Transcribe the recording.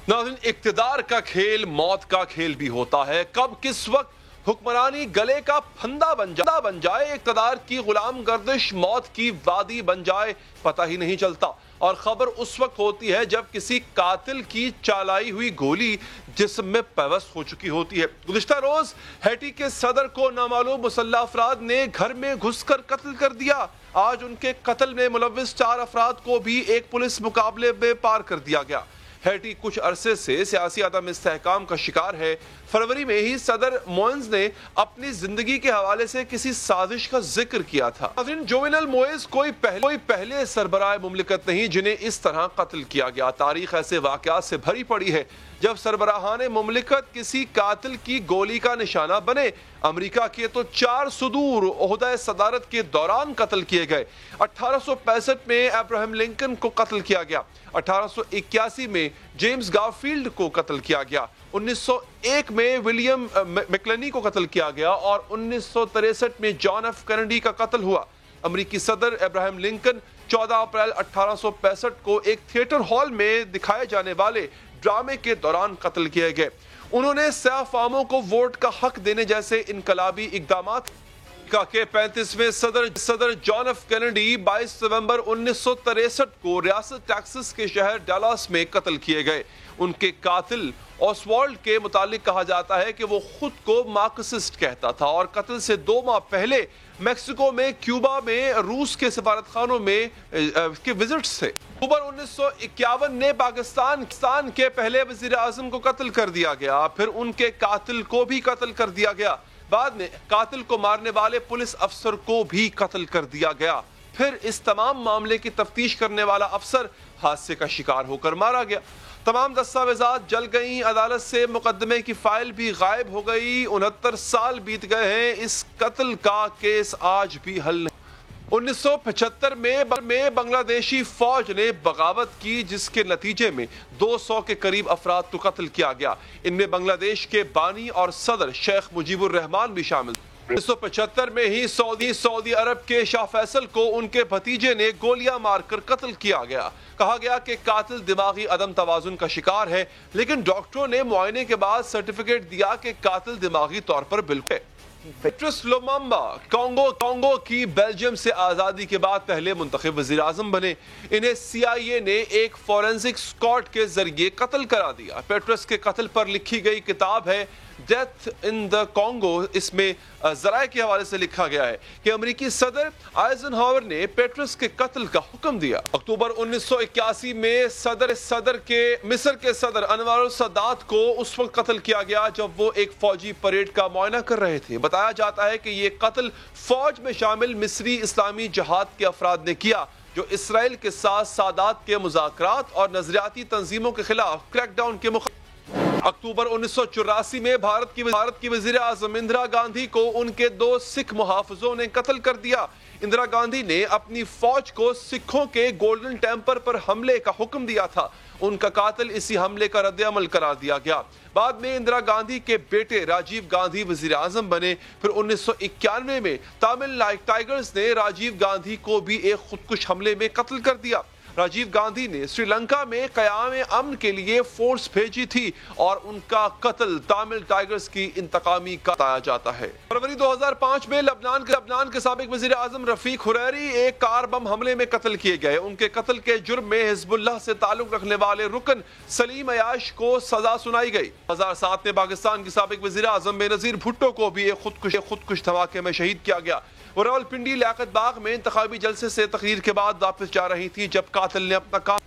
ناظرین، اقتدار کا کھیل موت کا کھیل بھی ہوتا ہے۔ کب کس وقت حکمرانی گلے کا پھندا بن جائے، اقتدار کی غلام گردش موت کی وادی بن جائے، پتہ ہی نہیں چلتا۔ اور خبر اس وقت ہوتی ہے جب کسی قاتل کی چلائی ہوئی گولی جسم میں پیوست ہو چکی ہوتی ہے۔ گزشتہ روز ہیٹی کے صدر کو نامعلوم مسلح افراد نے گھر میں گھس کر قتل کر دیا۔ آج ان کے قتل میں ملوث 4 افراد کو بھی ایک پولیس مقابلے میں پار کر دیا گیا۔ ہیٹی کچھ عرصے سے سیاسی عدم استحکام کا شکار ہے۔ فروری میں ہی صدر موئنز نے اپنی زندگی کے حوالے سے کسی سازش کا ذکر کیا تھا۔ جوونل موئز کوئی پہلے سربراہ مملکت نہیں جنہیں اس طرح قتل کیا گیا۔ تاریخ ایسے واقعات سے بھری پڑی ہے جب سربراہان مملکت کسی قاتل کی گولی کا نشانہ بنے۔ امریکہ کے تو 4 صدور عہدہ صدارت کے دوران قتل کیے گئے۔ 1865 میں ابراہم لنکن کو قتل کیا گیا۔ 1881 میں جیمز گارفیلڈ کو قتل کیا گیا۔ 1901 میں ولیم میکلنی کو قتل کیا گیا اور 1963 میں جان ایف کینیڈی کا قتل ہوا۔ امریکی صدر ابراہم لنکن 14 اپریل 1865 کو ایک تھیٹر ہال میں دکھائے جانے والے ڈرامے کے دوران قتل کیے گئے۔ انہوں نے سیاہ فاموں کو ووٹ کا حق دینے جیسے انقلابی اقدامات کے 35ویں صدر جان ایف کینیڈی 22 نومبر 1963 کو ریاست ٹیکساس کے شہر ڈالاس میں قتل کیے گئے۔ ان کے قاتل اوسوالڈ کے متعلق کہا جاتا ہے کہ وہ خود کو مارکسسٹ کہتا تھا اور قتل سے 2 ماہ پہلے میکسیکو میں کیوبا میں روس کے سفارتخانوں میں کے وزٹس تھے۔ اکتوبر 1951 میں پاکستان کے پہلے وزیر اعظم کو قتل کر دیا گیا، پھر ان کے قاتل کو بھی قتل کر دیا گیا۔ بعد میں قاتل کو مارنے والے پولیس افسر کو بھی قتل کر دیا گیا۔ پھر اس تمام معاملے کی تفتیش کرنے والا افسر حادثے کا شکار ہو کر مارا گیا۔ تمام دستاویزات جل گئیں، عدالت سے مقدمے کی فائل بھی غائب ہو گئی۔ 69 سال بیت گئے ہیں، اس قتل کا کیس آج بھی حل نہیں۔ 1975 میں بنگلہ دیشی فوج نے بغاوت کی جس کے نتیجے میں 200 کے قریب افراد کو قتل کیا گیا۔ ان میں بنگلہ دیش کے بانی اور صدر شیخ مجیب الرحمان بھی شامل تھے۔ 1975 میں ہی سعودی عرب کے شاہ فیصل کو ان کے بھتیجے نے گولیاں مار کر قتل کیا گیا۔ کہا گیا کہ قاتل دماغی عدم توازن کا شکار ہے، لیکن ڈاکٹروں نے معائنے کے بعد سرٹیفکیٹ دیا کہ قاتل دماغی طور پر بالکل۔ پیٹرس لوممبا کانگو کی بیلجیم سے آزادی کے بعد پہلے منتخب وزیر اعظم بنے۔ انہیں CIA نے ایک فورینسک اسکواڈ کے ذریعے قتل کرا دیا۔ پیٹرس کے قتل پر لکھی گئی کتاب ہے ڈیتھ ان دا کانگو۔ اس میں ذرائع کے حوالے سے لکھا گیا ہے کہ امریکی صدر آئزن ہاور نے پیٹرس کے قتل کا حکم دیا۔ اکتوبر 1981 میں مصر کے صدر انور السادات کو اس وقت قتل کیا گیا جب وہ ایک فوجی پریڈ کا معائنہ کر رہے تھے۔ بتایا جاتا ہے کہ یہ قتل فوج میں شامل مصری اسلامی جہاد کے افراد نے کیا جو اسرائیل کے ساتھ سادات کے مذاکرات اور نظریاتی تنظیموں کے خلاف کریک ڈاؤن کے مخالف۔ اکتوبر 1984 میں بھارت کی وزیر اعظم اندرا گاندھی کو ان کے 2 سکھ محافظوں نے قتل کر دیا۔ اندرا گاندھی نے اپنی فوج کو سکھوں کے گولڈن ٹیمپل پر حملے کا حکم دیا تھا۔ ان کا قاتل اسی حملے کا رد عمل قرار دیا گیا۔ بعد میں اندرا گاندھی کے بیٹے راجیو گاندھی وزیر اعظم بنے۔ پھر 1991 میں تامل ٹائیگرز نے راجیو گاندھی کو بھی ایک خودکش حملے میں قتل کر دیا۔ راجیو گاندھی نے سری لنکا میں قیام امن کے لیے فورس بھیجی تھی اور ان کا قتل تامل ٹائیگرز کی انتقامی کا بتایا جاتا ہے۔ فروری 2005 میں لبنان کے سابق وزیر اعظم رفیق حریری ایک کار بم حملے میں قتل کیے گئے۔ ان کے قتل کے جرم میں حزب اللہ سے تعلق رکھنے والے رکن سلیم عیاش کو سزا سنائی گئی۔ 2007 میں پاکستان کے سابق وزیر اعظم بینظیر بھٹو کو بھی ایک خودکش دھماکے میں شہید کیا گیا۔ وہ راولپنڈی لیاقت باغ میں انتخابی جلسے سے تقریر کے بعد واپس جا رہی تھی جب قاتل نے اپنا کام